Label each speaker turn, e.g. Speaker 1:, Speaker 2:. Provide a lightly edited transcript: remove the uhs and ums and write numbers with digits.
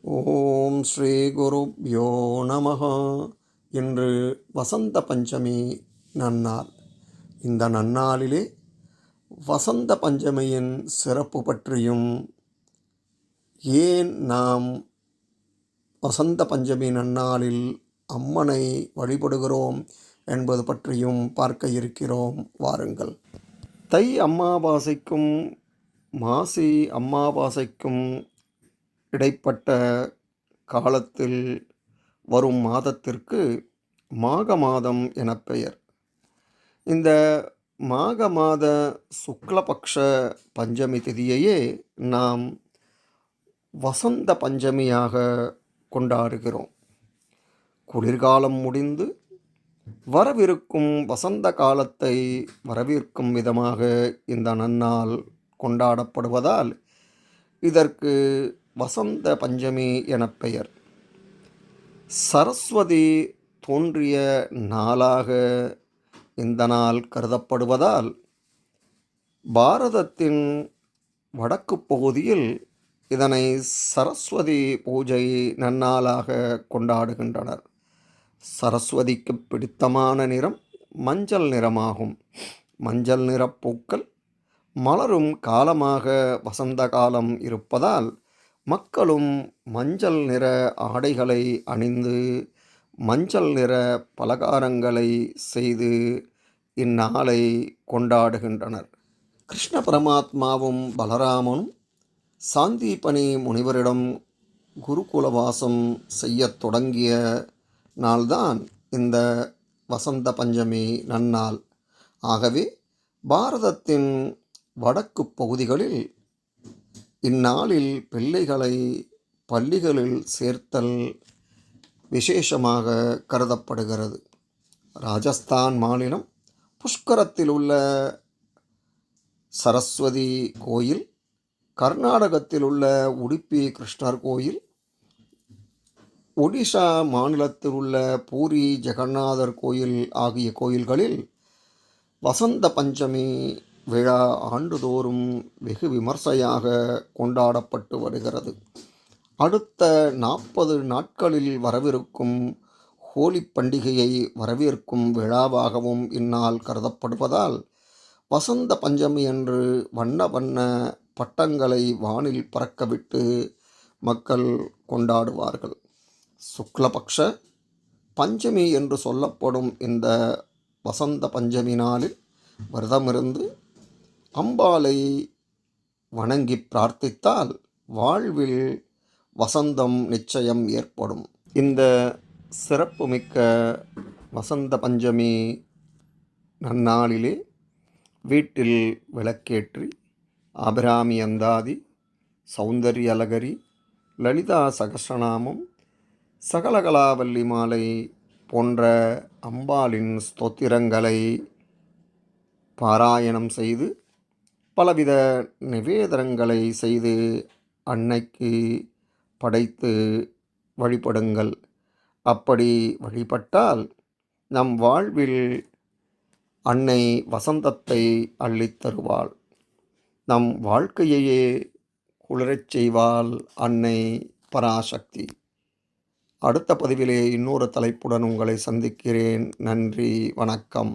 Speaker 1: ஓம் ஸ்ரீ குருப்யோ நமஹ. இன்று வசந்த பஞ்சமி நன்னாள். இந்த நன்னாளிலே வசந்த பஞ்சமியின் சிறப்பு பற்றியும், ஏன் நாம் வசந்த பஞ்சமி நன்னாளில் அம்மனை வழிபடுகிறோம் என்பது பற்றியும் பார்க்க இருக்கிறோம். வாருங்கள். தை அமாவாசைக்கும் மாசி அமாவாசைக்கும் இடைப்பட்ட காலத்தில் வரும் மாதத்திற்கு மாக மாதம் என பெயர். இந்த மாக மாத சுக்லபக்ஷ பஞ்சமி திதியையே நாம் வசந்த பஞ்சமியாக கொண்டாடுகிறோம். குளிர்காலம் முடிந்து வரவிருக்கும் வசந்த காலத்தை வரவேற்கும் விதமாக இந்த நன்னாள் கொண்டாடப்படுவதால் இதற்கு வசந்த பஞ்சமி என பெயர். சரஸ்வதி தோன்றிய நாளாக இந்த நாள் கருதப்படுவதால் பாரதத்தின் வடக்கு பகுதியில் இதனை சரஸ்வதி பூஜை நன்னாளாக கொண்டாடுகின்றனர். சரஸ்வதிக்கு பிடித்தமான நிறம் மஞ்சள் நிறமாகும். மஞ்சள் நிற பூக்கள் மலரும் காலமாக வசந்த காலம் இருப்பதால் மக்களும் மஞ்சள் நிற ஆடைகளை அணிந்து மஞ்சள் நிற பலகாரங்களை செய்து இந்நாளை கொண்டாடுகின்றனர். கிருஷ்ண பரமாத்மாவும் பலராமனும் சாந்தீபனி முனிவரிடம் குருகுலவாசம் செய்ய தொடங்கிய நாள்தான் இந்த வசந்த பஞ்சமி நன்னாள். ஆகவே பாரதத்தின் வடக்கு பகுதிகளில் இந்நாளில் பிள்ளைகளை பள்ளிகளில் சேர்த்தல் விசேஷமாக கருதப்படுகிறது. ராஜஸ்தான் மாநிலம் புஷ்கரத்தில் உள்ள சரஸ்வதி கோயில், கர்நாடகத்தில் உள்ள உடுப்பி கிருஷ்ணர் கோயில், ஒடிஷா மாநிலத்தில் உள்ள பூரி ஜெகநாதர் கோயில் ஆகிய கோயில்களில் வசந்த பஞ்சமி விழா ஆண்டுதோறும் வெகு விமர்சையாக கொண்டாடப்பட்டு வருகிறது. அடுத்த 40 நாட்களில் வரவிருக்கும் ஹோலி பண்டிகையை வரவேற்கும் விழாவாகவும் இந்நாள் கருதப்படுவதால் வசந்த பஞ்சமி அன்று வண்ண வண்ண பட்டங்களை வானில் பறக்கவிட்டு மக்கள் கொண்டாடுவார்கள். சுக்லபக்ஷ பஞ்சமி என்று சொல்லப்படும் இந்த வசந்த பஞ்சமி நாளில் விரதமிருந்து அம்பாளை வணங்கி பிரார்த்தித்தால் வாழ்வில் வசந்தம் நிச்சயம் ஏற்படும். இந்த சிறப்புமிக்க வசந்த பஞ்சமி நன்னாளிலே வீட்டில் விளக்கேற்றி அபிராமி அந்தாதி, சௌந்தர்யலகரி, லலிதா சகஸ்ரநாமம், சகலகலாவல்லி மாலை போன்ற அம்பாளின் ஸ்தோத்திரங்களை பாராயணம் செய்து பலவித நிவேதனங்களை செய்து அன்னைக்கு படைத்து வழிபடுங்கள். அப்படி வழிபட்டால் நம் வாழ்வில் அன்னை வசந்தத்தை அள்ளித்தருவாள். நம் வாழ்க்கையையே குளிரச் செய்வாள் அன்னை பராசக்தி. அடுத்த பதிவிலே இன்னொரு தலைப்புடன் உங்களை சந்திக்கிறேன். நன்றி, வணக்கம்.